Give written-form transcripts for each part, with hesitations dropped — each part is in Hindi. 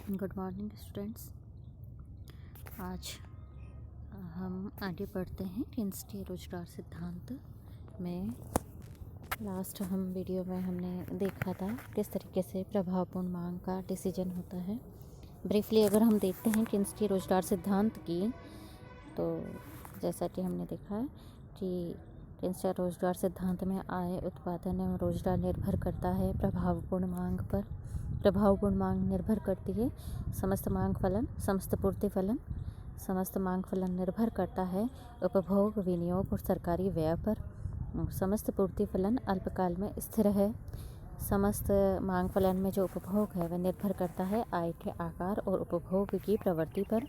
Good morning students. आज हम आगे बढ़ते हैं किंसके रोजगार सिद्धांत में। लास्ट हम वीडियो में हमने देखा था किस तरीके से प्रभावपूर्ण मांग का डिसीजन होता है। ब्रीफली अगर हम देखते हैं किंसके रोजगार सिद्धांत की, तो जैसा कि हमने देखा है कि किंसके रोजगार सिद्धांत में आय, उत्पादन एवं रोजगार निर्भर करता है प्रभावपूर्ण मांग पर। प्रभावपूर्ण मांग निर्भर करती है समस्त मांग फलन, समस्त पूर्ति फलन। समस्त मांग फलन निर्भर करता है उपभोग, विनियोग और सरकारी व्यय पर। समस्त पूर्ति फलन अल्पकाल में स्थिर है। समस्त मांग फलन में जो उपभोग है वह निर्भर करता है आय के आकार और उपभोग की प्रवृत्ति पर।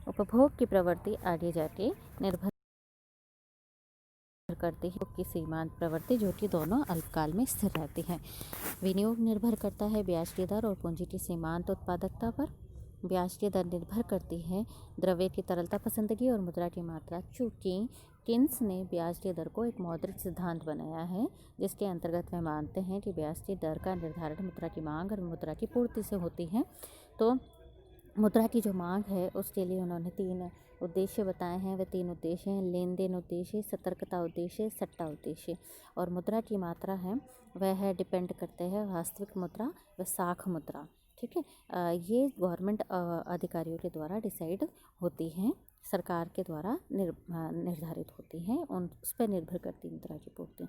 उपभोग की प्रवृत्ति आगे जाके निर्भर करती है की सीमांत प्रवृत्ति, जो कि दोनों अल्पकाल में स्थिर रहती है। विनियोग निर्भर करता है ब्याज की दर और पूंजी की सीमांत उत्पादकता पर। ब्याज की दर निर्भर करती है द्रव्य की तरलता पसंदगी और मुद्रा की मात्रा। चूँकि किन्स ने ब्याज की दर को एक मौद्रिक सिद्धांत बनाया है, जिसके अंतर्गत वे मानते हैं कि ब्याज की दर का निर्धारण मुद्रा की मांग और मुद्रा की पूर्ति से होती है। तो मुद्रा की जो मांग है उसके लिए उन्होंने 3 उद्देश्य बताए हैं। वे 3 उद्देश्य हैं: लेन देन उद्देश्य, सतर्कता उद्देश्य, सट्टा उद्देश्य। और मुद्रा की मात्रा है वह है डिपेंड करते हैं वास्तविक मुद्रा व साख मुद्रा। ठीक है, ये गवर्नमेंट अधिकारियों के द्वारा डिसाइड होती हैं, सरकार के द्वारा निर्धारित होती हैं, उस पर निर्भर करती मुद्रा की पूर्ति।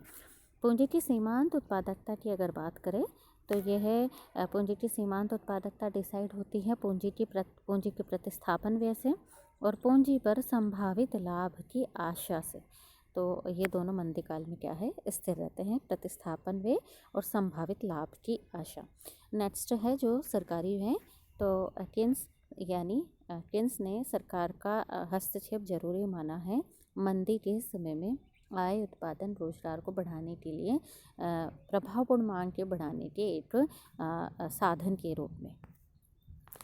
पूंजी की सीमांत उत्पादकता की अगर बात करें तो यह पूंजी की सीमांत उत्पादकता डिसाइड होती है पूंजी के प्रतिस्थापन व्यय से और पूंजी पर संभावित लाभ की आशा से। तो ये दोनों मंदीकाल में क्या है, स्थिर रहते हैं, प्रतिस्थापन व्यय और संभावित लाभ की आशा। नेक्स्ट है जो सरकारी है, तो किन्स ने सरकार का हस्तक्षेप जरूरी माना है मंदी के समय में आय, उत्पादन, रोजगार को बढ़ाने के लिए, प्रभावपूर्ण मांग के बढ़ाने के एक साधन के रूप में।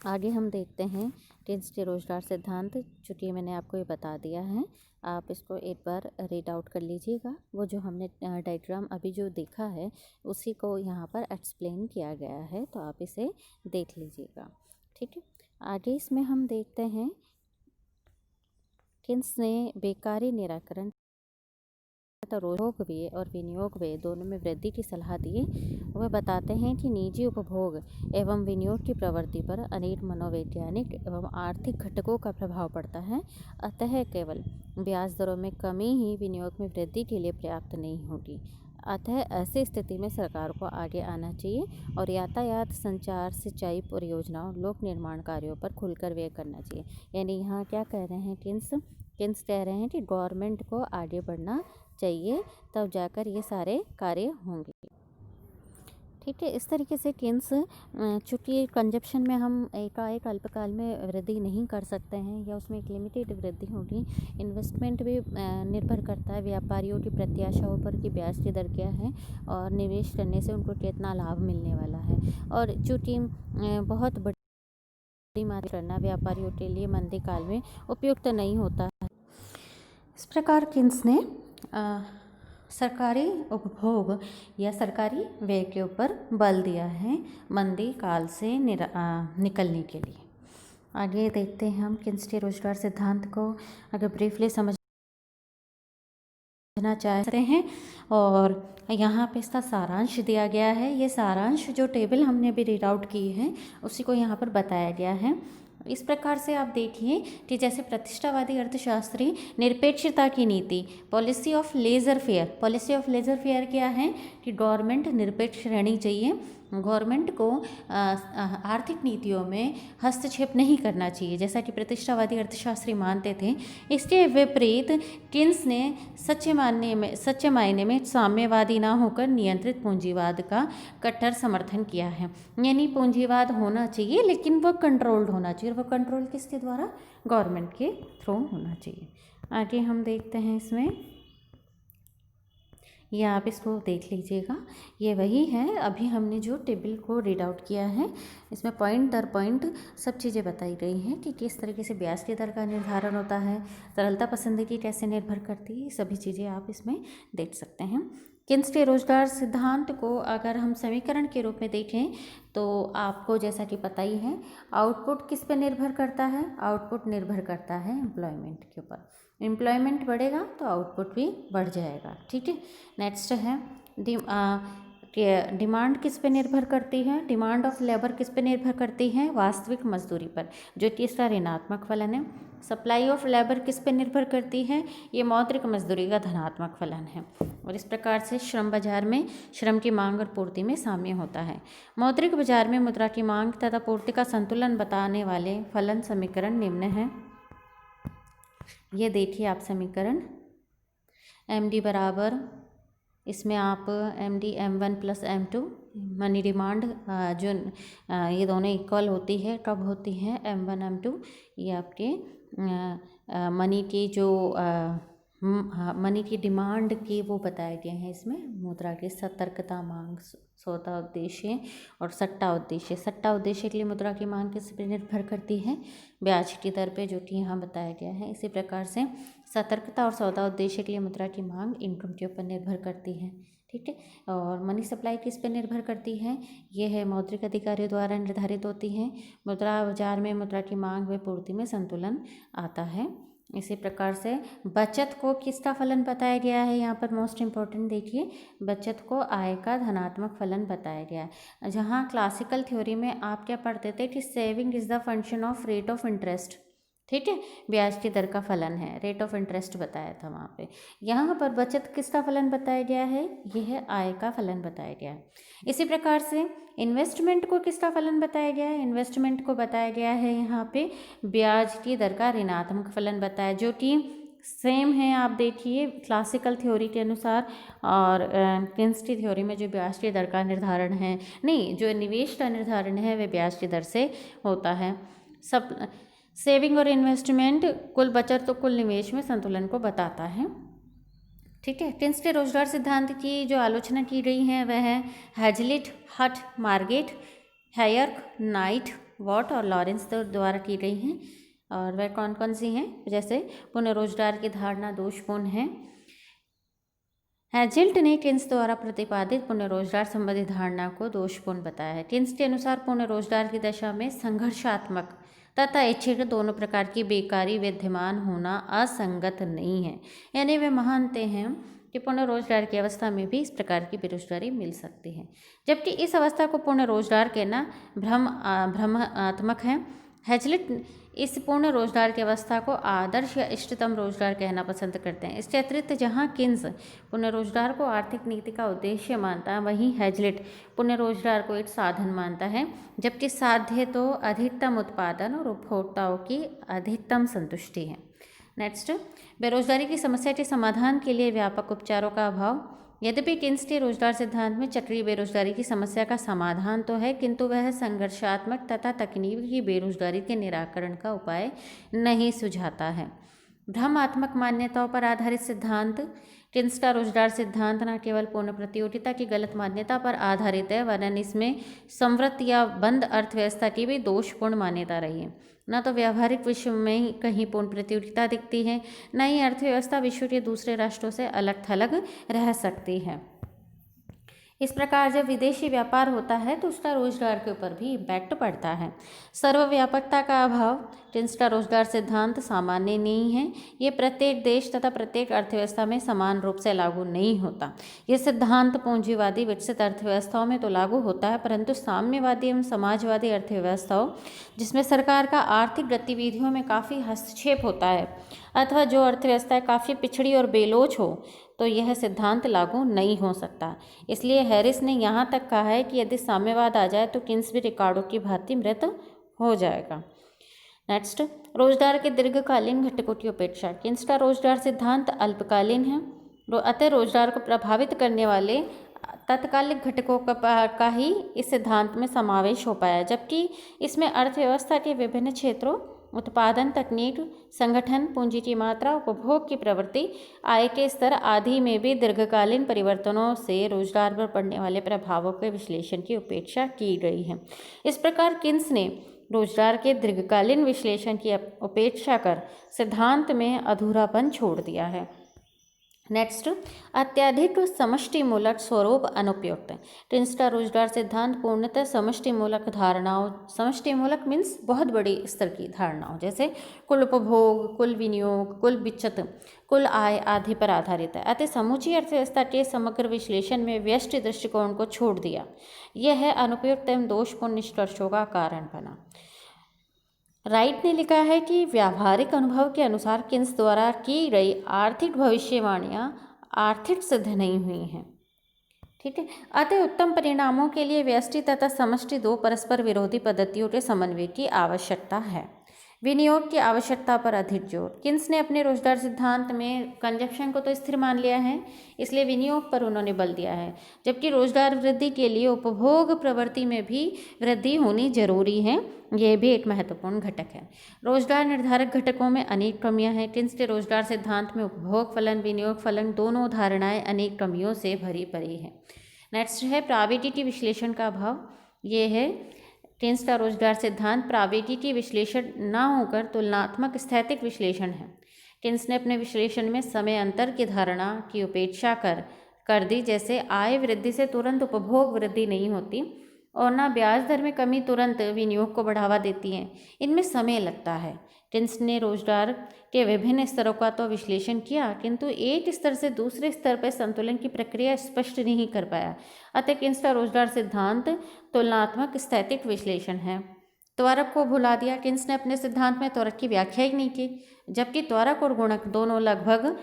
आगे हम देखते हैं किन्स के रोजगार सिद्धांत। चूँकि मैंने आपको ये बता दिया है, आप इसको एक बार रीड आउट कर लीजिएगा। वो जो हमने डायग्राम अभी जो देखा है उसी को यहाँ पर एक्सप्लेन किया गया है, तो आप इसे देख लीजिएगा। ठीक है, आगे इसमें हम देखते हैं किन्स ने बेकारी निराकरण उपभोग व्यय और विनियोग व्यय दोनों में वृद्धि की सलाह दी। वह बताते हैं कि निजी उपभोग एवं विनियोग की प्रवृत्ति पर अनेक मनोवैज्ञानिक एवं आर्थिक घटकों का प्रभाव पड़ता है। अतः केवल ब्याज दरों में कमी ही विनियोग में वृद्धि के लिए पर्याप्त नहीं होगी। अतः ऐसी स्थिति में सरकार को आगे आना चाहिए और यातायात, संचार, सिंचाई परियोजनाओं, लोक निर्माण कार्यों पर खुलकर व्यय करना चाहिए। यानी यहाँ क्या कह रहे हैं किन्स कह रहे हैं कि गवर्नमेंट को आगे बढ़ना चाहिए, तब जाकर ये सारे कार्य होंगे। ठीक है, इस तरीके से किन्स, चूँकि कंजप्शन में हम एकाएक अल्पकाल में वृद्धि नहीं कर सकते हैं या उसमें एक लिमिटेड वृद्धि होगी। इन्वेस्टमेंट भी निर्भर करता है व्यापारियों की प्रत्याशाओं पर कि ब्याज की दर क्या है और निवेश करने से उनको कितना लाभ मिलने वाला है। और चूँकि बहुत बड़ी मात्रा करना व्यापारियों के लिए मंदी काल में उपयुक्त नहीं होता है। इस प्रकार किन्स ने सरकारी उपभोग या सरकारी व्यय के ऊपर बल दिया है मंदी काल से निकलने के लिए। आगे देखते हैं हम किन्स के रोजगार सिद्धांत को अगर ब्रीफली समझना चाहते हैं, और यहाँ पे इसका सारांश दिया गया है। ये सारांश जो टेबल हमने अभी रीड आउट की है उसी को यहाँ पर बताया गया है। इस प्रकार से आप देखिए कि जैसे प्रतिष्ठावादी अर्थशास्त्री निरपेक्षता की नीति, policy of laissez faire. Policy of laissez faire क्या है कि गवर्नमेंट निरपेक्ष रहनी चाहिए, गवर्नमेंट को आर्थिक नीतियों में हस्तक्षेप नहीं करना चाहिए, जैसा कि प्रतिष्ठावादी अर्थशास्त्री मानते थे। इसके विपरीत किन्स ने सच्चे मायने में साम्यवादी ना होकर नियंत्रित पूंजीवाद का कट्टर समर्थन किया है। यानी पूंजीवाद होना चाहिए लेकिन वो कंट्रोल्ड होना चाहिए, और वो कंट्रोल किसके द्वारा, गवर्नमेंट के थ्रू होना चाहिए। आगे हम देखते हैं इसमें, ये आप इसको देख लीजिएगा। ये वही है अभी हमने जो टेबल को रीड आउट किया है, इसमें पॉइंट दर पॉइंट सब चीज़ें बताई गई हैं कि किस तरीके से ब्याज की दर का निर्धारण होता है, तरलता पसंदगी कैसे निर्भर करती है, सभी चीज़ें आप इसमें देख सकते हैं। किन्स के रोजगार सिद्धांत को अगर हम समीकरण के रूप में देखें तो आपको जैसा कि पता ही है, आउटपुट किस पे निर्भर करता है? आउटपुट निर्भर करता है एम्प्लॉयमेंट के ऊपर। एम्प्लॉयमेंट बढ़ेगा तो आउटपुट भी बढ़ जाएगा। ठीक है। नेक्स्ट है डिमांड किस पे निर्भर करती है? डिमांड ऑफ लेबर किस पे निर्भर करती है? वास्तविक मजदूरी पर, जो कि इसका ऋणात्मक फलन है। सप्लाई ऑफ लेबर किस पे निर्भर करती है? ये मौद्रिक मजदूरी का धनात्मक फलन है। और इस प्रकार से श्रम बाजार में श्रम की मांग और पूर्ति में साम्य होता है। मौद्रिक बाजार में मुद्रा की मांग तथा पूर्ति का संतुलन बताने वाले फलन समीकरण निम्न है। ये देखिए आप समीकरण, MD बराबर, इसमें आप MD M1 plus M2, money demand जो ये दोनों इक्वल होती है, कब होती है? M1 M2। ये आपके मनी की जो मनी की डिमांड की वो बताए गए हैं इसमें। मुद्रा की सतर्कता मांग, सौदा उद्देश्य और सट्टा उद्देश्य। सट्टा उद्देश्य के लिए मुद्रा की मांग किस पर निर्भर करती है? ब्याज की दर पे, जो कि यहाँ बताया गया है। इसी प्रकार से सतर्कता और सौदा उद्देश्य के लिए मुद्रा की मांग इनकम के ऊपर निर्भर करती है। ठीक है। और मनी सप्लाई किस पर निर्भर करती है? ये है मौद्रिक अधिकारियों द्वारा निर्धारित होती है। मुद्रा बाजार में मुद्रा की मांग व पूर्ति में संतुलन आता है। इसी प्रकार से बचत को किसका फलन बताया गया है? यहाँ पर मोस्ट इम्पॉर्टेंट देखिए, बचत को आय का धनात्मक फलन बताया गया है। जहाँ क्लासिकल थ्योरी में आप क्या पढ़ते थे कि saving is the function of rate of interest. ठीक है, ब्याज की दर का फलन है, रेट ऑफ इंटरेस्ट बताया था वहाँ पे। यहाँ पर बचत किसका फलन बताया गया है? यह आय का फलन बताया गया है। इसी प्रकार से इन्वेस्टमेंट को किसका फलन बताया गया है? इन्वेस्टमेंट को बताया गया है यहाँ पे ब्याज की दर का ऋणात्मक फलन बताया, जो कि सेम है। आप देखिए क्लासिकल थ्योरी के अनुसार और किन्स की थ्योरी में जो ब्याज की दर का निर्धारण है, नहीं, जो निवेश का निर्धारण है वह ब्याज की दर से होता है। सब सेविंग और इन्वेस्टमेंट, कुल बचत तो कुल निवेश में संतुलन को बताता है। ठीक है। किन्स के रोजगार सिद्धांत की जो आलोचना की गई है वह है हैजलिट, हट, मार्गेट, हेयर्क, नाइट, वॉट और लॉरेंस द्वारा की गई हैं। और वह कौन कौन सी हैं? जैसे पुनर्रोजगार की धारणा दोषपूर्ण है। हैजलिट ने किन्स द्वारा प्रतिपादित पुनर्रोजगार संबंधी धारणा को दोषपूर्ण बताया है। किन्स के अनुसार पुनर्रोजगार की दशा में संघर्षात्मक तथा ऐच्छिक दोनों प्रकार की बेकारी विद्यमान होना असंगत नहीं है। यानी वे मानते हैं कि पूर्ण रोजगार की अवस्था में भी इस प्रकार की बेरोजगारी मिल सकती है, जबकि इस अवस्था को पूर्ण रोजगार कहना भ्रमात्मक है। हैजलिट इस पूर्ण रोजगार की अवस्था को आदर्श या इष्टतम रोजगार कहना पसंद करते हैं। इसके अतिरिक्त जहाँ किन्स पुनः रोजगार को आर्थिक नीति का उद्देश्य मानता है, वहीं हैजलिट पुनः रोजगार को एक साधन मानता है, जबकि साध्य तो अधिकतम उत्पादन और उपभोक्ताओं की अधिकतम संतुष्टि है। नेक्स्ट, बेरोजगारी की समस्या के समाधान के लिए व्यापक उपचारों का अभाव। यद्यपि किन्स के रोजगार सिद्धांत में चक्रीय बेरोजगारी की समस्या का समाधान तो है, किंतु वह संघर्षात्मक तथा तकनीकी बेरोजगारी के निराकरण का उपाय नहीं सुझाता है। भ्रमात्मक मान्यताओं पर आधारित सिद्धांत। किन्स का रोजगार सिद्धांत न केवल पूर्ण प्रतियोगिता की गलत मान्यता पर आधारित है, वरन इसमें संवृत या बंद अर्थव्यवस्था की भी दोषपूर्ण मान्यता रही है। न तो व्यावहारिक विश्व में कहीं पूर्ण प्रतियोगिता दिखती है, न ही अर्थव्यवस्था विश्व के दूसरे राष्ट्रों से अलग थलग रह सकती है। इस प्रकार जब विदेशी व्यापार होता है तो उसका रोजगार के ऊपर भी इम्पैक्ट पड़ता है। सर्वव्यापकता का अभाव। किन्स का रोजगार सिद्धांत सामान्य नहीं है, ये प्रत्येक देश तथा प्रत्येक अर्थव्यवस्था में समान रूप से लागू नहीं होता। यह सिद्धांत पूंजीवादी विकसित अर्थव्यवस्थाओं में तो लागू होता है, परंतु साम्यवादी एवं समाजवादी अर्थव्यवस्थाओं, जिसमें सरकार का आर्थिक गतिविधियों में काफ़ी हस्तक्षेप होता है, अथवा जो अर्थव्यवस्था काफ़ी पिछड़ी और बेलोच हो, तो यह सिद्धांत लागू नहीं हो सकता। इसलिए हैरिस ने यहाँ तक कहा है कि यदि साम्यवाद आ जाए तो किन्स भी रिकार्डो की भांति मृत हो जाएगा। नेक्स्ट, रोजगार के दीर्घकालीन घटकों की उपेक्षा। किन्स का रोजगार सिद्धांत अल्पकालीन है, अतः रोजगार को प्रभावित करने वाले तात्कालिक घटकों का ही इस सिद्धांत में समावेश हो पाया, जबकि इसमें अर्थव्यवस्था के विभिन्न क्षेत्रों, उत्पादन तकनीक, संगठन, पूंजी की मात्रा, उपभोग की प्रवृत्ति, आय के स्तर आदि में भी दीर्घकालीन परिवर्तनों से रोजगार पर पड़ने वाले प्रभावों के विश्लेषण की उपेक्षा की गई है। इस प्रकार किन्स ने रोजगार के दीर्घकालीन विश्लेषण की उपेक्षा कर सिद्धांत में अधूरापन छोड़ दिया है। नेक्स्ट, अत्यधिक समष्टि मूलक स्वरूप अनुपयुक्त। टिन्स का रोजगार सिद्धांत पूर्णतः समष्टि मूलक धारणाओं, समष्टि मूलक मीन्स बहुत बड़ी स्तर की धारणाओं, जैसे कुल उपभोग, कुल विनियोग, कुल बचत, कुल आय आदि पर आधारित है। अतः समूची अर्थव्यवस्था के समग्र विश्लेषण में व्यष्टि दृष्टिकोण को छोड़ दिया। यह अनुपयुक्त एवं दोषपूर्ण निष्कर्षों का कारण बना। राइट ने लिखा है कि व्यावहारिक अनुभव के अनुसार किन्स द्वारा की गई आर्थिक भविष्यवाणियां आर्थिक सिद्ध नहीं हुई हैं। ठीक है, अतः उत्तम परिणामों के लिए व्यष्टि तथा समष्टि दो परस्पर विरोधी पद्धतियों के समन्वय की आवश्यकता है। विनियोग की आवश्यकता पर अधिक जोर। किन्स ने अपने रोजगार सिद्धांत में कंजप्शन को तो स्थिर मान लिया है, इसलिए विनियोग पर उन्होंने बल दिया है, जबकि रोजगार वृद्धि के लिए उपभोग प्रवृत्ति में भी वृद्धि होनी जरूरी है। यह भी एक महत्वपूर्ण घटक है। रोजगार निर्धारक घटकों में अनेक कमियां हैं। किन्स के रोजगार सिद्धांत में उपभोग फलन, विनियोग फलन दोनों धारणाएं अनेक कमियों से भरी पड़ी हैं। नेक्स्ट है प्राविधिकी विश्लेषण का अभाव। ये है किन्स का रोजगार सिद्धांत प्राविधिकी विश्लेषण न होकर तुलनात्मक स्थैतिक विश्लेषण है। किन्स ने अपने विश्लेषण में समय अंतर की धारणा की उपेक्षा कर दी, जैसे आय वृद्धि से तुरंत उपभोग वृद्धि नहीं होती और ना ब्याज दर में कमी तुरंत विनियोग को बढ़ावा देती है, इनमें समय लगता है। किन्स ने रोजगार के विभिन्न स्तरों का तो विश्लेषण किया, किंतु एक स्तर से दूसरे स्तर पर संतुलन की प्रक्रिया स्पष्ट नहीं कर पाया। अतः किन्स का रोजगार सिद्धांत तुलनात्मक स्थैतिक विश्लेषण है। त्वरक को भुला दिया। किन्स ने अपने सिद्धांत में त्वरक की व्याख्या ही नहीं की, जबकि त्वरक और गुणक दोनों लगभग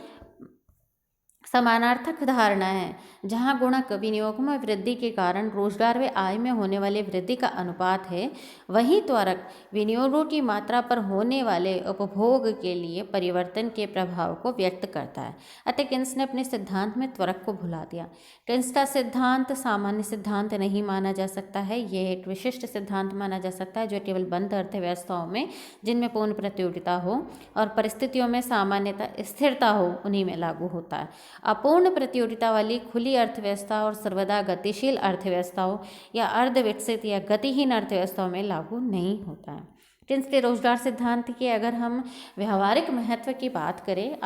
समानार्थक धारणा है। जहाँ गुणक विनियोग में वृद्धि के कारण रोजगार व आय में होने वाले वृद्धि का अनुपात है, वहीं त्वरक विनियोगों की मात्रा पर होने वाले उपभोग के लिए परिवर्तन के प्रभाव को व्यक्त करता है। अतः किन्स ने अपने सिद्धांत में त्वरक को भुला दिया। किन्स का सिद्धांत सामान्य सिद्धांत नहीं माना जा सकता है, यह एक विशिष्ट सिद्धांत माना जा सकता है जो केवल बंद अर्थव्यवस्थाओं में, जिनमें पूर्ण प्रतियोगिता हो और परिस्थितियों में सामान्यता स्थिरता हो, उन्हीं में लागू होता है। अपूर्ण प्रतियोगिता वाली खुली अर्थव्यवस्था और सर्वदा गतिशील अर्थव्यवस्थाओं या अर्ध विकसित या गतिहीन अर्थव्यवस्थाओं में लागू नहीं होता है। किन्स के रोजगार सिद्धांत की अगर हम व्यवहारिक महत्व की बात करें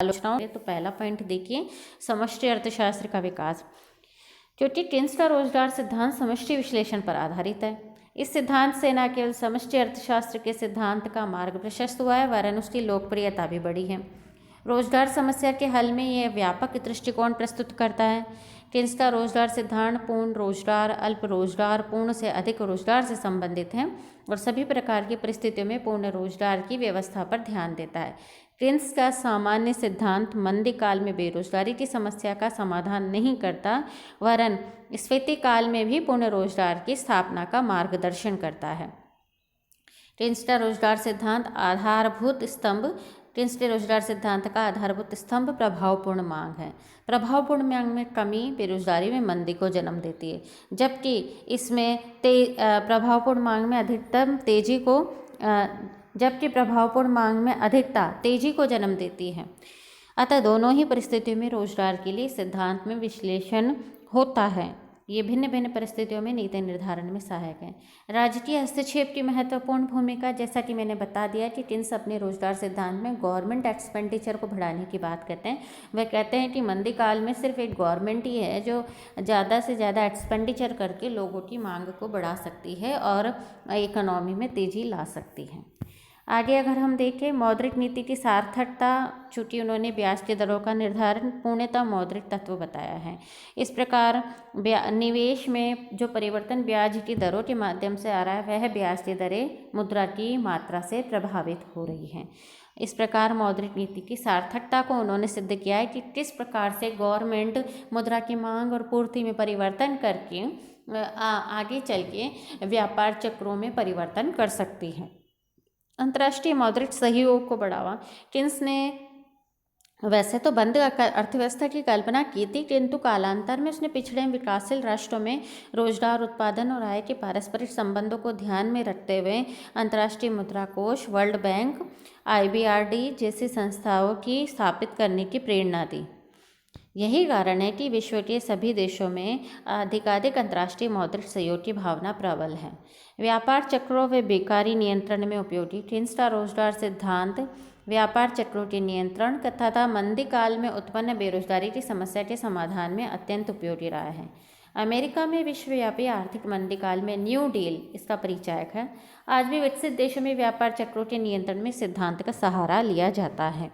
आलोचनाओं, तो पहला पॉइंट देखिए समष्टि अर्थशास्त्र का विकास, क्योंकि किन्स का रोजगार सिद्धांत समष्टि विश्लेषण पर आधारित है। इस सिद्धांत से न केवल समष्टि अर्थशास्त्र के सिद्धांत का मार्ग प्रशस्त हुआ है, वरन उसकी लोकप्रियता भी बढ़ी है। रोजगार समस्या के हल में यह व्यापक दृष्टिकोण प्रस्तुत करता है। किन्स का रोजगार सिद्धांत पूर्ण रोजगार, अल्प रोजगार, पूर्ण से अधिक रोजगार से संबंधित है और सभी प्रकार की परिस्थितियों में पूर्ण रोजगार की व्यवस्था पर ध्यान देता है। किन्स का सामान्य सिद्धांत मंदी काल में बेरोजगारी की समस्या का समाधान नहीं करता, वरन स्फीति काल में भी पूर्ण रोजगार की स्थापना का मार्गदर्शन करता है। किन्स का रोजगार सिद्धांत आधारभूत स्तंभ। किन्स के रोजगार सिद्धांत का आधारभूत स्तंभ प्रभावपूर्ण मांग है। प्रभावपूर्ण मांग में कमी बेरोजगारी में मंदी को जन्म देती है, जबकि इसमें प्रभावपूर्ण मांग में अधिकतम तेजी को जबकि प्रभावपूर्ण मांग में अधिकता तेजी को जन्म देती है। अतः दोनों ही परिस्थितियों में रोजगार के लिए सिद्धांत में विश्लेषण होता है। ये भिन्न भिन्न परिस्थितियों में नीति निर्धारण में सहायक है। राजकीय हस्तक्षेप की महत्वपूर्ण भूमिका, जैसा कि मैंने बता दिया कि किन्स अपने रोजगार सिद्धांत में गवर्नमेंट एक्सपेंडिचर को बढ़ाने की बात करते हैं। वह कहते हैं कि मंदी काल में सिर्फ एक गवर्नमेंट ही है जो ज़्यादा से ज़्यादा एक्सपेंडिचर करके लोगों की मांग को बढ़ा सकती है और इकोनॉमी में तेज़ी ला सकती है। आगे अगर हम देखें मौद्रिक नीति की सार्थकता, चूँकि उन्होंने ब्याज की दरों का निर्धारण पूर्णतः मौद्रिक तत्व बताया है। इस प्रकार निवेश में जो परिवर्तन ब्याज की दरों के माध्यम से आ रहा है, वह ब्याज की दरें मुद्रा की मात्रा से प्रभावित हो रही हैं। इस प्रकार मौद्रिक नीति की सार्थकता को उन्होंने सिद्ध किया है कि किस प्रकार से गवर्नमेंट मुद्रा की मांग और पूर्ति में परिवर्तन करके आगे चल के व्यापार चक्रों में परिवर्तन कर सकती है। अंतर्राष्ट्रीय मौद्रिक सहयोग को बढ़ावा। किन्स ने वैसे तो बंद अर्थव्यवस्था की कल्पना की थी, किंतु कालांतर में उसने पिछड़े विकासशील राष्ट्रों में रोजगार, उत्पादन और आय के पारस्परिक संबंधों को ध्यान में रखते हुए अंतर्राष्ट्रीय मुद्रा कोष, वर्ल्ड बैंक, IBRD जैसी संस्थाओं की स्थापित करने की प्रेरणा दी। यही कारण है कि विश्व के सभी देशों में अधिकाधिक अंतर्राष्ट्रीय मौद्रिक सहयोग की भावना प्रबल है। व्यापार चक्रों व बेकारी नियंत्रण में उपयोगी किन्स का रोजगार सिद्धांत व्यापार चक्रों के नियंत्रण तथा मंदी काल में उत्पन्न बेरोजगारी की समस्या के समाधान में अत्यंत उपयोगी रहा है। अमेरिका में विश्वव्यापी आर्थिक मंदी काल में न्यू डील इसका परिचायक है। आज भी विकसित देशों में व्यापार चक्रों के नियंत्रण में सिद्धांत का सहारा लिया जाता है।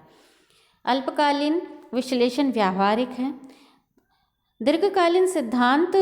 अल्पकालीन विश्लेषण व्यावहारिक है। दीर्घकालीन सिद्धांत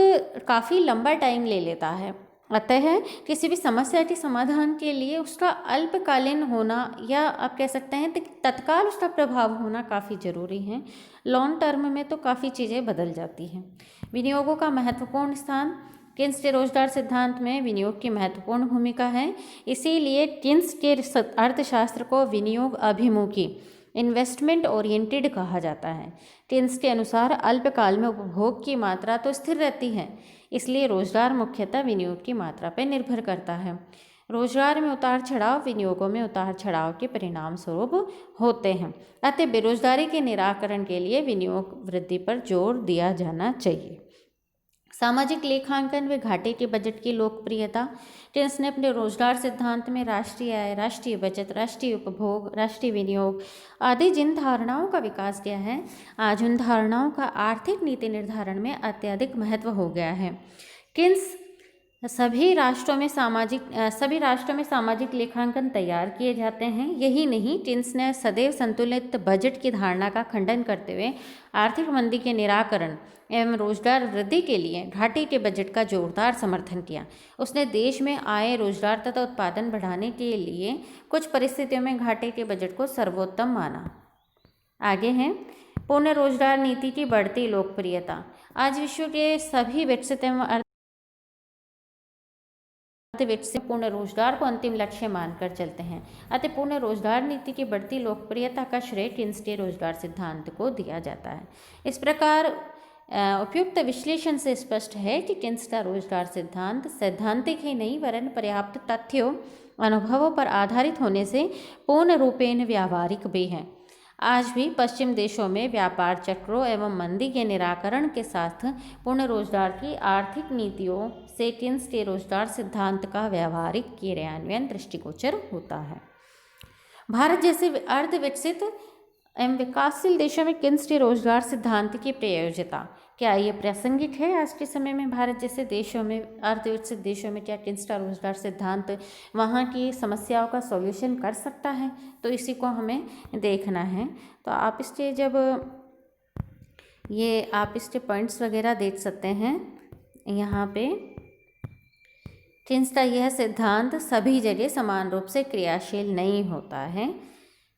काफ़ी लंबा टाइम ले लेता है, अतः किसी भी समस्या के समाधान के लिए उसका अल्पकालीन होना या आप कह सकते हैं तत्काल उसका प्रभाव होना काफ़ी ज़रूरी है। लॉन्ग टर्म में तो काफ़ी चीज़ें बदल जाती हैं। विनियोगों का महत्वपूर्ण स्थान। किन्स के रोजगार सिद्धांत में विनियोग की महत्वपूर्ण भूमिका है, इसीलिए किन्स के अर्थशास्त्र को विनियोग अभिमुखी इन्वेस्टमेंट ओरिएंटेड कहा जाता है। किन्स के अनुसार अल्पकाल में उपभोग की मात्रा तो स्थिर रहती है, इसलिए रोजगार मुख्यतः विनियोग की मात्रा पर निर्भर करता है। रोजगार में उतार चढ़ाव विनियोगों में उतार चढ़ाव के परिणाम स्वरूप होते हैं, अतः बेरोजगारी के निराकरण के लिए विनियोग वृद्धि पर जोर दिया जाना चाहिए। सामाजिक लेखांकन व घाटे के बजट की लोकप्रियता। किन्स ने अपने रोजगार सिद्धांत में राष्ट्रीय आय, राष्ट्रीय बचत, राष्ट्रीय उपभोग, राष्ट्रीय विनियोग आदि जिन धारणाओं का विकास किया है, आज उन धारणाओं का आर्थिक नीति निर्धारण में अत्यधिक महत्व हो गया है। किन्स सभी राष्ट्रों में सामाजिक लेखांकन तैयार किए जाते हैं। यही नहीं, किन्स ने सदैव संतुलित बजट की धारणा का खंडन करते हुए आर्थिक मंदी के निराकरण एवं रोजगार वृद्धि के लिए घाटे के बजट का जोरदार समर्थन किया। उसने देश में आय, रोजगार तथा उत्पादन बढ़ाने के लिए कुछ परिस्थितियों में घाटे के बजट को सर्वोत्तम माना। आगे है पूर्ण रोजगार नीति की बढ़ती लोकप्रियता। आज विश्व के सभी विकसित एवं पूर्ण रोजगार को अंतिम लक्ष्य मानकर चलते हैं, अतः पूर्ण रोजगार नीति की बढ़ती लोकप्रियता का श्रेय किन्स के रोजगार सिद्धांत को दिया जाता है। इस प्रकार उपयुक्त विश्लेषण से स्पष्ट है कि किन्स का रोजगार सिद्धांत सैद्धांतिक ही नहीं वरन पर्याप्त तथ्यों, अनुभवों पर आधारित होने से पूर्ण रूपेण व्यावहारिक भी है। आज भी पश्चिम देशों में व्यापार चक्रों एवं मंदी के निराकरण के साथ पूर्ण रोजगार की आर्थिक नीतियों से किन्स के रोजगार सिद्धांत का व्यावहारिक क्रियान्वयन दृष्टिगोचर होता है। भारत जैसे अर्धविकसित एवं विकासशील देशों में किन्स के रोजगार सिद्धांत की प्रयोज्यता, क्या ये प्रासंगिक है आज के समय में? भारत जैसे देशों में, अर्धविकसित देशों में क्या किन्स का रोजगार सिद्धांत वहाँ की समस्याओं का सॉल्यूशन कर सकता है? तो इसी को हमें देखना है। तो आप इसके पॉइंट्स वगैरह देख सकते हैं यहाँ पे। किन्स का यह सिद्धांत सभी जगह समान रूप से क्रियाशील नहीं होता है।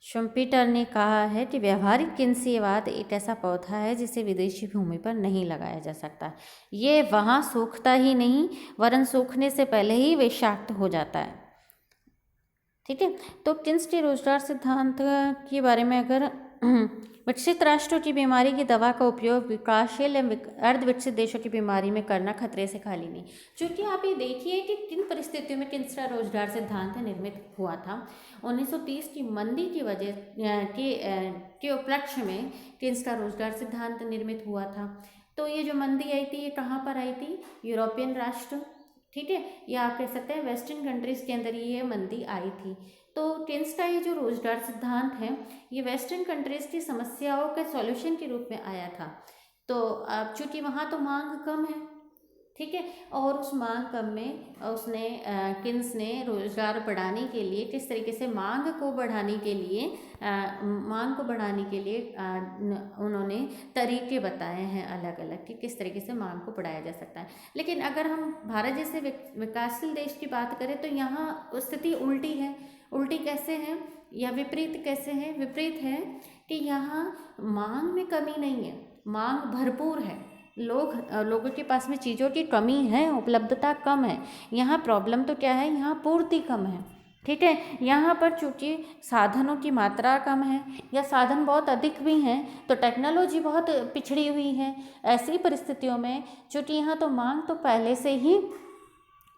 शुम्पीटर ने कहा है कि व्यवहारिक किन्सीवाद एक ऐसा पौधा है जिसे विदेशी भूमि पर नहीं लगाया जा सकता। ये वहाँ सूखता ही नहीं वरन सूखने से पहले ही विषाक्त हो जाता है। ठीक है, तो किन्स के रोजगार सिद्धांत के बारे में अगर विकसित राष्ट्रों की बीमारी की दवा का उपयोग विकासशील एवं अर्धविकसित देशों की बीमारी में करना खतरे से खाली नहीं। क्योंकि आप ये देखिए कि किन परिस्थितियों में किन्स का रोजगार सिद्धांत निर्मित हुआ था। 1930 की मंदी की वजह के उपलक्ष्य में किन्स का रोजगार सिद्धांत निर्मित हुआ था। तो ये जो मंदी आई थी ये कहाँ पर आई थी? यूरोपियन राष्ट्र, ठीक है, या आप कह सकते हैं वेस्टर्न कंट्रीज़ के अंदर ये मंदी आई थी। तो किन्स का ये जो रोजगार सिद्धांत है ये वेस्टर्न कंट्रीज़ की समस्याओं के सॉल्यूशन के रूप में आया था। तो अब चूँकि वहाँ तो मांग कम है, ठीक है, और उस मांग कम में किन्स ने रोजगार बढ़ाने के लिए किस तरीके से मांग को बढ़ाने के लिए उन्होंने तरीके बताए हैं अलग अलग कि किस तरीके से मांग को बढ़ाया जा सकता है। लेकिन अगर हम भारत जैसे विकासशील देश की बात करें तो यहाँ स्थिति उल्टी है। उल्टी कैसे है या विपरीत कैसे है? विपरीत है कि यहाँ मांग में कमी नहीं है, मांग भरपूर है। लोगों के पास में चीज़ों की कमी है, उपलब्धता कम है। यहाँ प्रॉब्लम तो क्या है? यहाँ पूर्ति कम है, ठीक है। यहाँ पर चूँकि साधनों की मात्रा कम है या साधन बहुत अधिक भी हैं तो टेक्नोलॉजी बहुत पिछड़ी हुई है। ऐसी परिस्थितियों में चूँकि यहाँ तो मांग तो पहले से ही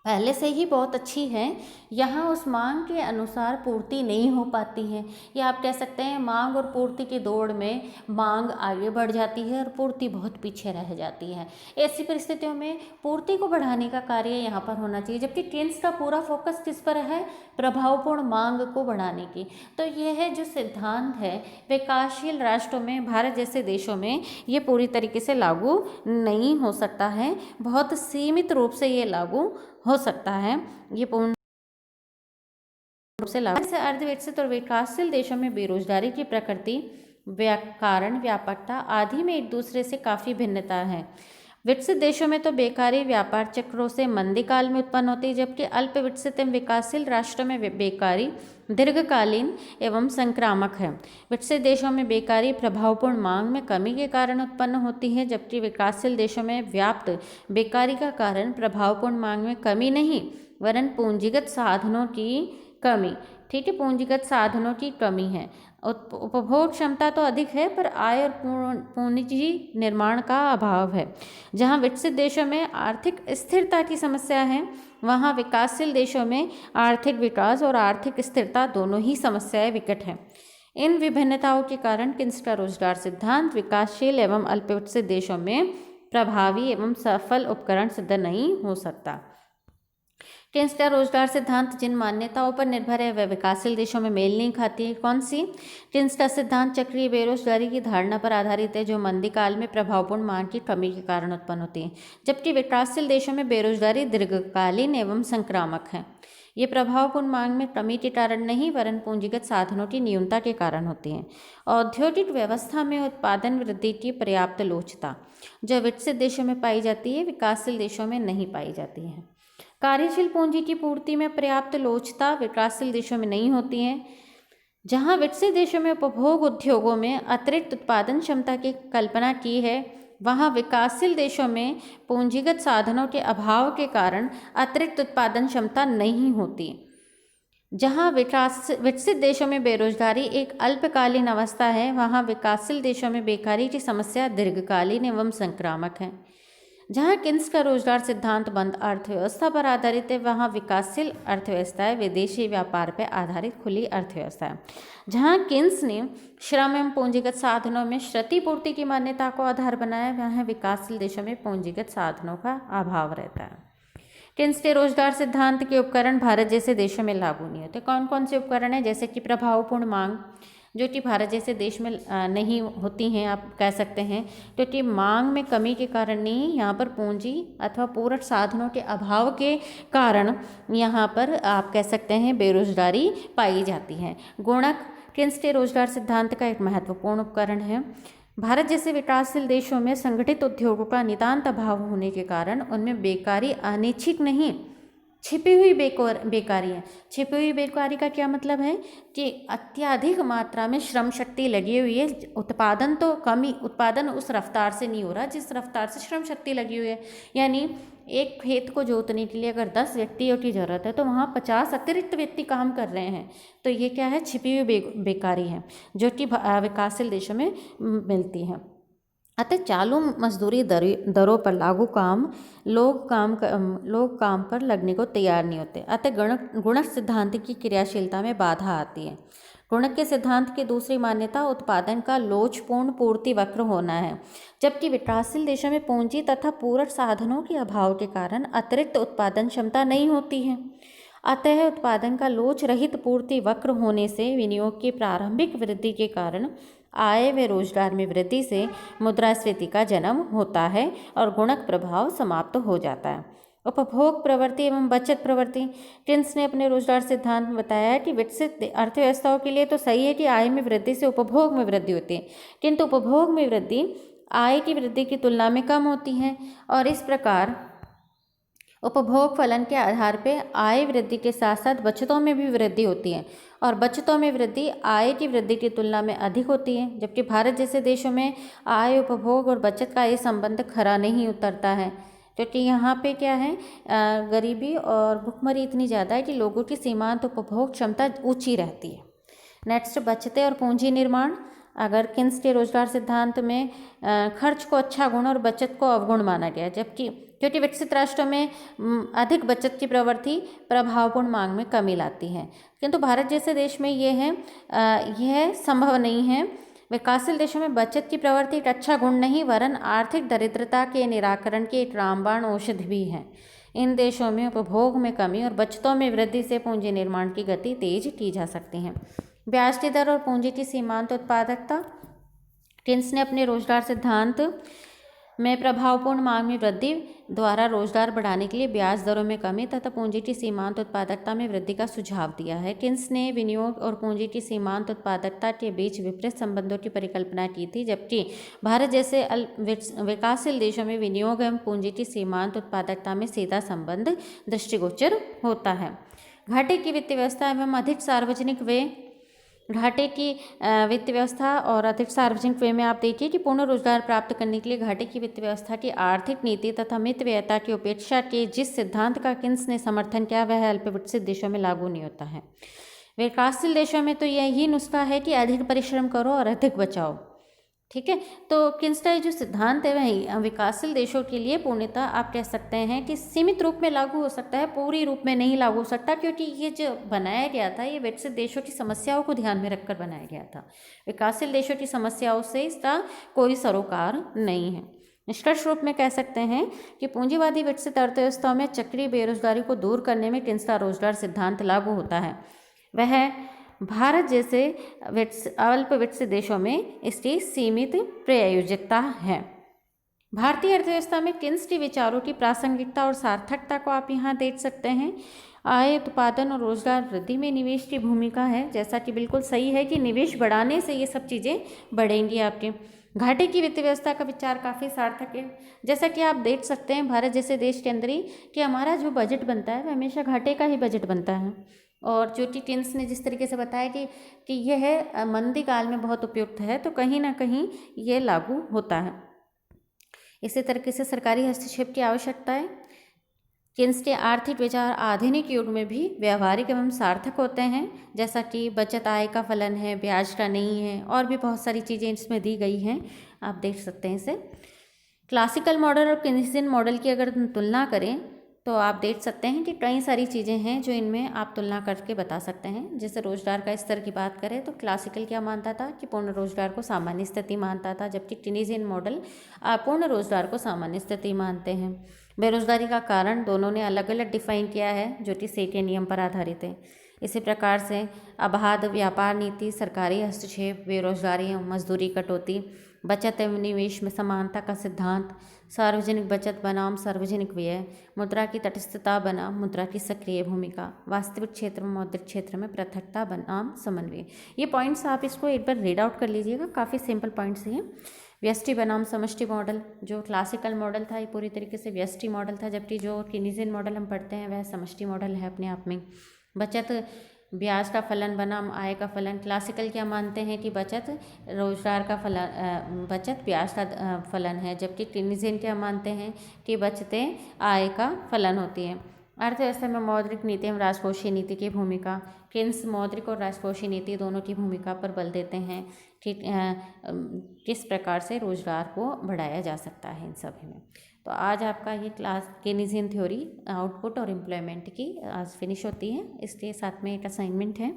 पहले से ही बहुत अच्छी है, यहाँ उस मांग के अनुसार पूर्ति नहीं हो पाती है, या आप कह सकते हैं मांग और पूर्ति की दौड़ में मांग आगे बढ़ जाती है और पूर्ति बहुत पीछे रह जाती है। ऐसी परिस्थितियों में पूर्ति को बढ़ाने का कार्य यहाँ पर होना चाहिए, जबकि केन्स का पूरा फोकस किस पर है, प्रभावपूर्ण मांग को बढ़ाने की। तो यह जो सिद्धांत है विकासशील राष्ट्रों में, भारत जैसे देशों में ये पूरी तरीके से लागू नहीं हो सकता है, बहुत सीमित रूप से ये लागू हो सकता है, ये पूर्ण रूप से लागू से अर्धविकसित और विकासशील देशों में बेरोजगारी की प्रकृति, कारण, व्यापकता आदि में एक दूसरे से काफ़ी भिन्नता है। विकसित देशों में तो बेकारी व्यापार चक्रों से मंदी काल में उत्पन्न होती है, जबकि अल्प विकसित एवं विकासशील राष्ट्रों में बेकारी दीर्घकालीन एवं संक्रामक है। विकसित देशों में बेकारी प्रभावपूर्ण मांग में कमी के कारण उत्पन्न होती है, जबकि विकासशील देशों में व्याप्त बेकारी का कारण प्रभावपूर्ण मांग में कमी नहीं वरन पूंजीगत साधनों की कमी। ठीक है, पूंजीगत साधनों की कमी है। उपभोग क्षमता तो अधिक है पर आय और पूंजी निर्माण का अभाव है। जहाँ विकसित देशों में आर्थिक स्थिरता की समस्या है, वहाँ विकासशील देशों में आर्थिक विकास और आर्थिक स्थिरता दोनों ही समस्याएं विकट हैं। इन विभिन्नताओं के कारण केन्स का रोजगार सिद्धांत विकासशील एवं अल्प विकसित देशों में प्रभावी एवं सफल उपकरण सिद्ध नहीं हो सकता। केन्स का रोजगार सिद्धांत जिन मान्यताओं पर निर्भर है वह विकासशील देशों में मेल नहीं खाती है। कौन सी? केन्स का सिद्धांत चक्रीय बेरोजगारी की धारणा पर आधारित है, जो मंदी काल में प्रभावपूर्ण मांग की कमी के कारण उत्पन्न होती है, जबकि विकासशील देशों में बेरोजगारी दीर्घकालीन एवं संक्रामक है। ये प्रभावपूर्ण मांग में कमी के कारण नहीं वरन पूंजीगत साधनों की न्यूनता के कारण होती है। औद्योगिक व्यवस्था में उत्पादन वृद्धि की पर्याप्त लोचता जो विकसित देशों में पाई जाती है, विकासशील देशों में नहीं पाई जाती है। कार्यशील पूंजी की पूर्ति में पर्याप्त लोचता विकासशील देशों में नहीं होती है। जहां विकसित देशों में उपभोग उद्योगों में अतिरिक्त उत्पादन क्षमता की कल्पना की है, वहां विकासशील देशों में पूंजीगत साधनों के अभाव के कारण अतिरिक्त उत्पादन क्षमता नहीं होती। जहां विकसित देशों में बेरोजगारी एक अल्पकालीन अवस्था है, वहां विकासशील देशों में बेकारी की समस्या दीर्घकालीन एवं संक्रामक है। जहाँ केन्स का रोजगार सिद्धांत बंद अर्थव्यवस्था पर आधारित है, वहाँ विकासशील अर्थव्यवस्था विदेशी व्यापार पर आधारित खुली अर्थव्यवस्था है। जहाँ केन्स ने श्रम एवं पूंजीगत साधनों में क्षतिपूर्ति की मान्यता को आधार बनाया, वहाँ विकासशील देशों में पूंजीगत साधनों का अभाव रहता है। केन्स के रोजगार सिद्धांत के उपकरण भारत जैसे देशों में लागू नहीं होते। कौन कौन से उपकरण हैं? जैसे कि प्रभावपूर्ण मांग, जो कि भारत जैसे देश में नहीं होती हैं, आप कह सकते हैं, क्योंकि मांग में कमी के कारण नहीं, यहाँ पर पूंजी अथवा पूरक साधनों के अभाव के कारण यहाँ पर आप कह सकते हैं बेरोजगारी पाई जाती है। गुणक केन्स के रोजगार सिद्धांत का एक महत्वपूर्ण उपकरण है। भारत जैसे विकासशील देशों में संगठित उद्योगों का नितांत अभाव होने के कारण उनमें बेकारी अनिच्छित नहीं, छिपी हुई बेकारी है। छिपी हुई बेकारी का क्या मतलब है कि अत्यधिक मात्रा में श्रम शक्ति लगी हुई है, उत्पादन तो कमी, उत्पादन उस रफ्तार से नहीं हो रहा जिस रफ्तार से श्रम शक्ति लगी हुई है। यानी एक खेत को जोतने के लिए अगर 10 व्यक्तियों की जरूरत है तो वहाँ 50 अतिरिक्त व्यक्ति काम कर रहे हैं। तो ये क्या है? छिपी हुई बेकारी है, जो कि विकासशील देशों में मिलती है। अतः चालू मजदूरी दरों पर लागू काम लोग काम पर लगने को तैयार नहीं होते। अतः गुणक सिद्धांत की क्रियाशीलता में बाधा आती है। गुणक के सिद्धांत की दूसरी मान्यता उत्पादन का लोचपूर्ण पूर्ति वक्र होना है, जबकि विकासशील देशों में पूंजी तथा पूरक साधनों के अभाव के कारण अतिरिक्त उत्पादन क्षमता नहीं होती है। अतः उत्पादन का लोच रहित पूर्ति वक्र होने से विनियोग की प्रारंभिक वृद्धि के कारण आय व रोजगार में वृद्धि से मुद्रास्फीति का जन्म होता है और गुणक प्रभाव समाप्त हो जाता है। उपभोग प्रवृत्ति एवं बचत प्रवृत्ति। केन्स ने अपने रोजगार सिद्धांत में बताया कि विकसित अर्थव्यवस्थाओं के लिए तो सही है कि आय में वृद्धि से उपभोग में वृद्धि होती है, किंतु उपभोग में वृद्धि आय की वृद्धि की तुलना में कम होती है और इस प्रकार उपभोग फलन के आधार पर आय वृद्धि के साथ साथ बचतों में भी वृद्धि होती है और बचतों में वृद्धि आय की वृद्धि की तुलना में अधिक होती है, जबकि भारत जैसे देशों में आय, उपभोग और बचत का ये संबंध खरा नहीं उतरता है, क्योंकि यहाँ पे क्या है, गरीबी और भुखमरी इतनी ज़्यादा है कि लोगों की सीमांत उपभोग क्षमता ऊंची रहती है। नेक्स्ट, बचतें और पूंजी निर्माण। अगर केन्स के रोजगार सिद्धांत में खर्च को अच्छा गुण और बचत को अवगुण माना गया, जबकि क्योंकि विकसित राष्ट्रों में अधिक बचत की प्रवृत्ति प्रभावपूर्ण मांग में कमी लाती है, किंतु भारत जैसे देश में यह संभव नहीं है। विकासशील देशों में बचत की प्रवृत्ति एक अच्छा गुण नहीं वरन आर्थिक दरिद्रता के निराकरण की एक रामबाण औषधि भी है। इन देशों में उपभोग में कमी और बचतों में वृद्धि से पूंजी निर्माण की गति तेज की जा सकती है। ब्याज की दर और पूंजी की सीमांत उत्पादकता। किन्स ने अपने रोजगार सिद्धांत में प्रभावपूर्ण मांग में वृद्धि द्वारा रोजगार बढ़ाने के लिए ब्याज दरों में कमी तथा पूंजी की सीमांत उत्पादकता में वृद्धि का सुझाव दिया है। किन्स ने विनियोग और पूंजी की सीमांत उत्पादकता के बीच विपरीत संबंधों की परिकल्पना की थी, जबकि भारत जैसे विकासशील देशों में विनियोग एवं पूंजी की सीमांत उत्पादकता में सीधा संबंध दृष्टिगोचर होता है। घाटे की वित्तीय व्यवस्था एवं अधिक सार्वजनिक व्यय। घाटे की वित्त व्यवस्था और अधिक सार्वजनिक व्यय में आप देखिए कि पूर्ण रोजगार प्राप्त करने के लिए घाटे की वित्त व्यवस्था की आर्थिक नीति तथा मित व्ययता की उपेक्षा के जिस सिद्धांत का किन्स ने समर्थन किया वह अल्प विकसित देशों में लागू नहीं होता है। विकासशील देशों में तो यही नुस्खा है कि अधिक परिश्रम करो और अधिक बचाओ। ठीक है, तो किन्स का जो सिद्धांत है वह विकासशील देशों के लिए पूर्णतः आप कह सकते हैं कि सीमित रूप में लागू हो सकता है, पूरी रूप में नहीं लागू हो सकता, क्योंकि ये जो बनाया गया था ये विकसित देशों की समस्याओं को ध्यान में रखकर बनाया गया था। विकासशील देशों की समस्याओं से इसका कोई सरोकार नहीं है। निष्कर्ष रूप में कह सकते हैं कि पूंजीवादी विकसित अर्थव्यवस्थाओं में चक्रीय बेरोजगारी को दूर करने में किन्स का रोजगार सिद्धांत लागू होता है। वह भारत जैसे अल्प विकसित देशों में इसकी सीमित प्रयोज्यता है। भारतीय अर्थव्यवस्था में किन्स के विचारों की प्रासंगिकता और सार्थकता को आप यहाँ देख सकते हैं। आय, उत्पादन और रोजगार वृद्धि में निवेश की भूमिका है, जैसा कि बिल्कुल सही है कि निवेश बढ़ाने से ये सब चीज़ें बढ़ेंगी आपके। घाटे की वित्तीय व्यवस्था का विचार काफ़ी सार्थक है, जैसा कि आप देख सकते हैं भारत जैसे देश के अंदर ही कि हमारा जो बजट बनता है वह हमेशा घाटे का ही बजट बनता है। और जो कि किन्स ने जिस तरीके से बताया कि यह मंदी काल में बहुत उपयुक्त है, तो कहीं ना कहीं ये लागू होता है। इसी तरीके से सरकारी हस्तक्षेप की आवश्यकता है। किन्स के आर्थिक विचार आधुनिक युग में भी व्यवहारिक एवं सार्थक होते हैं, जैसा कि बचत आय का फलन है, ब्याज का नहीं है, और भी बहुत सारी चीज़ें इसमें दी गई हैं, आप देख सकते हैं इसे। क्लासिकल मॉडल और केन्सियन मॉडल की अगर तुलना करें तो आप देख सकते हैं कि कई सारी चीज़ें हैं जो इनमें आप तुलना करके बता सकते हैं। जैसे रोजगार का स्तर की बात करें तो क्लासिकल क्या मानता था कि पूर्ण रोजगार को सामान्य स्थिति मानता था, जबकि केन्सियन मॉडल अपूर्ण रोजगार को सामान्य स्थिति मानते हैं। बेरोजगारी का कारण दोनों ने अलग अलग डिफाइन किया है, जो कि से के नियम पर आधारित है। इसी प्रकार से अबाध व्यापार नीति, सरकारी हस्तक्षेप, बेरोजगारी एवं मजदूरी कटौती, बचत एवं निवेश में समानता का सिद्धांत, सार्वजनिक बचत बनाम सार्वजनिक व्यय, मुद्रा की तटस्थता बनाम मुद्रा की सक्रिय भूमिका, वास्तविक क्षेत्र में मौद्रिक क्षेत्र में पृथकता बनाम समन्वय। ये पॉइंट्स आप इसको एक बार रीड आउट कर लीजिएगा, काफ़ी सिंपल पॉइंट्स हैं। व्यष्टि बनाम समष्टि मॉडल, जो क्लासिकल मॉडल था ये पूरी तरीके से व्यष्टि मॉडल था, जबकि जो केन्सियन मॉडल हम पढ़ते हैं वह समष्टि मॉडल है अपने आप में। बचत ब्याज का फलन बनाम आय का फलन, क्लासिकल क्या मानते हैं कि बचत रोजगार का फलन, बचत ब्याज का फलन है, जबकि केन्सियन क्या मानते हैं कि बचतें आय का फलन होती हैं। अर्थव्यवस्था में मौद्रिक नीति एवं राजकोषीय नीति की भूमिका, किन्स मौद्रिक और राजकोषीय नीति दोनों की भूमिका पर बल देते हैं कि किस प्रकार से रोजगार को बढ़ाया जा सकता है इन सभी में। तो आज आपका ये क्लास केन्सियन थ्योरी आउटपुट और एम्प्लॉयमेंट की आज फिनिश होती है। इसके साथ में एक असाइनमेंट है,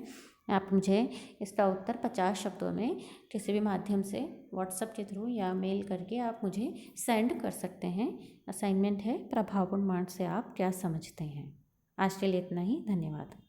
आप मुझे इसका उत्तर 50 शब्दों में किसी भी माध्यम से व्हाट्सएप के थ्रू या मेल करके आप मुझे सेंड कर सकते हैं। असाइनमेंट है प्रभावपूर्ण मार्ग से आप क्या समझते हैं। आज के लिए इतना ही, धन्यवाद।